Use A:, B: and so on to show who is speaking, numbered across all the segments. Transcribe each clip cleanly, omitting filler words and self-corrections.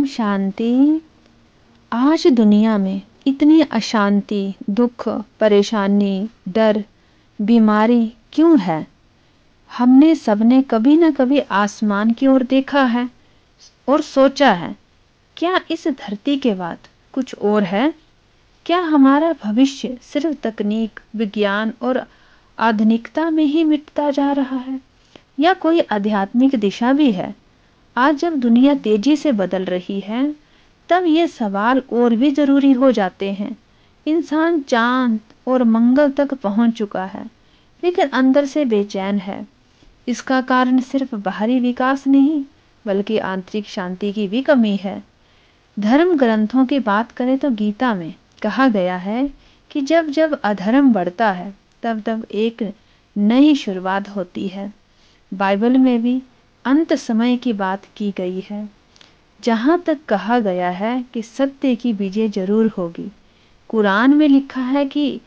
A: शांति। आज दुनिया में इतनी अशांति, दुख, परेशानी, डर, बीमारी क्यों है? हमने सबने कभी न कभी आसमान की ओर देखा है और सोचा है, क्या इस धरती के बाद कुछ और है? क्या हमारा भविष्य सिर्फ तकनीक, विज्ञान और आधुनिकता में ही मिटता जा रहा है, या कोई आध्यात्मिक दिशा भी है? आज जब दुनिया तेजी से बदल रही है, तब ये सवाल और भी जरूरी हो जाते हैं। इंसान चांद और मंगल तक पहुंच चुका है, लेकिन अंदर से बेचैन है। इसका कारण सिर्फ बाहरी विकास नहीं, बल्कि आंतरिक शांति की भी कमी है। धर्म ग्रंथों की बात करें तो गीता में कहा गया है कि जब जब अधर्म बढ़ता है, तब तब एक नई शुरुआत होती है। बाइबल में भी अंत समय की बात की गई है, जहां तक कहा गया है कि सत्य की विजय जरूर होगी। कुरान में लिखा है कि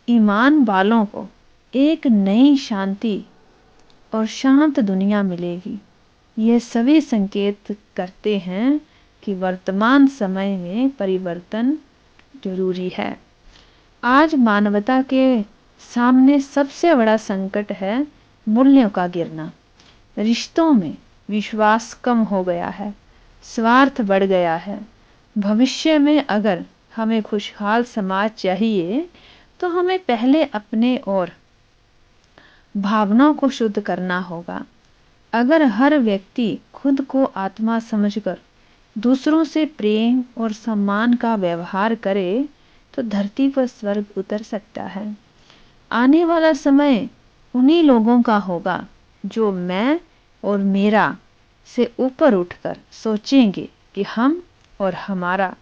A: ईमान वालों को एक नई शांति और शांत दुनिया मिलेगी। ये सभी संकेत करते हैं कि वर्तमान समय में परिवर्तन जरूरी है। आज मानवता के सामने सबसे बड़ा संकट है मूल्यों का गिरना। रिश्तों में विश्वास कम हो गया है, स्वार्थ बढ़ गया है। भविष्य में अगर हमें खुशहाल समाज चाहिए, तो हमें पहले अपने और भावनाओं को शुद्ध करना होगा। अगर हर व्यक्ति खुद को आत्मा समझकर दूसरों से प्रेम और सम्मान का व्यवहार करे, तो धरती पर स्वर्ग उतर सकता है। आने वाला समय उन्हीं लोगों का होगा जो मैं और मेरा से ऊपर उठकर सोचेंगे कि हम और हमारा।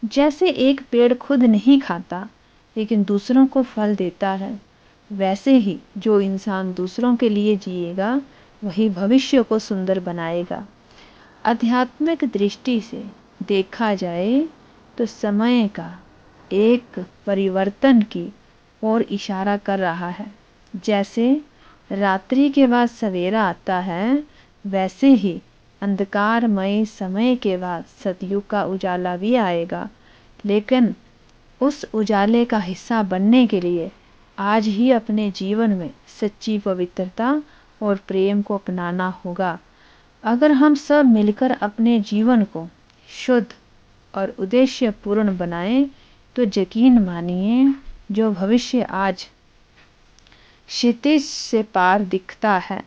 A: जैसे एक पेड़ खुद नहीं खाता, लेकिन दूसरों को फल देता है, वैसे ही जो इंसान दूसरों के लिए जिएगा, वही भविष्य को सुंदर बनाएगा। आध्यात्मिक दृष्टि से देखा जाए तो समय का एक परिवर्तन की ओर इशारा कर रहा है। जैसे रात्रि के बाद सवेरा आता है, वैसे ही अंधकारमय समय के बाद सतयुग का उजाला भी आएगा। लेकिन उस उजाले का हिस्सा बनने के लिए आज ही अपने जीवन में सच्ची पवित्रता और प्रेम को अपनाना होगा। अगर हम सब मिलकर अपने जीवन को शुद्ध और उद्देश्यपूर्ण बनाएं, तो यकीन मानिए, जो भविष्य आज क्षितिज से पार दिखता है,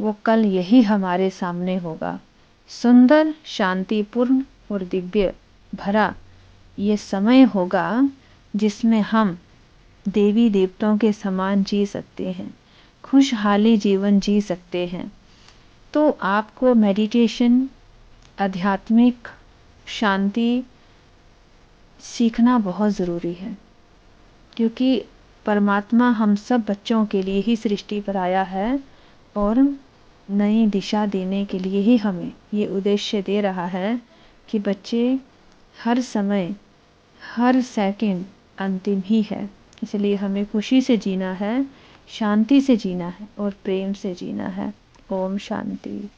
A: वो कल यही हमारे सामने होगा। सुंदर, शांतिपूर्ण और दिव्य भरा ये समय होगा, जिसमें हम देवी देवताओं के समान जी सकते हैं, खुशहाली जीवन जी सकते हैं। तो आपको मेडिटेशन, आध्यात्मिक शांति सीखना बहुत ज़रूरी है, क्योंकि परमात्मा हम सब बच्चों के लिए ही सृष्टि पर आया है और नई दिशा देने के लिए ही हमें ये उद्देश्य दे रहा है कि बच्चे, हर समय, हर सेकंड अंतिम ही है। इसलिए हमें खुशी से जीना है, शांति से जीना है और प्रेम से जीना है। ओम शांति।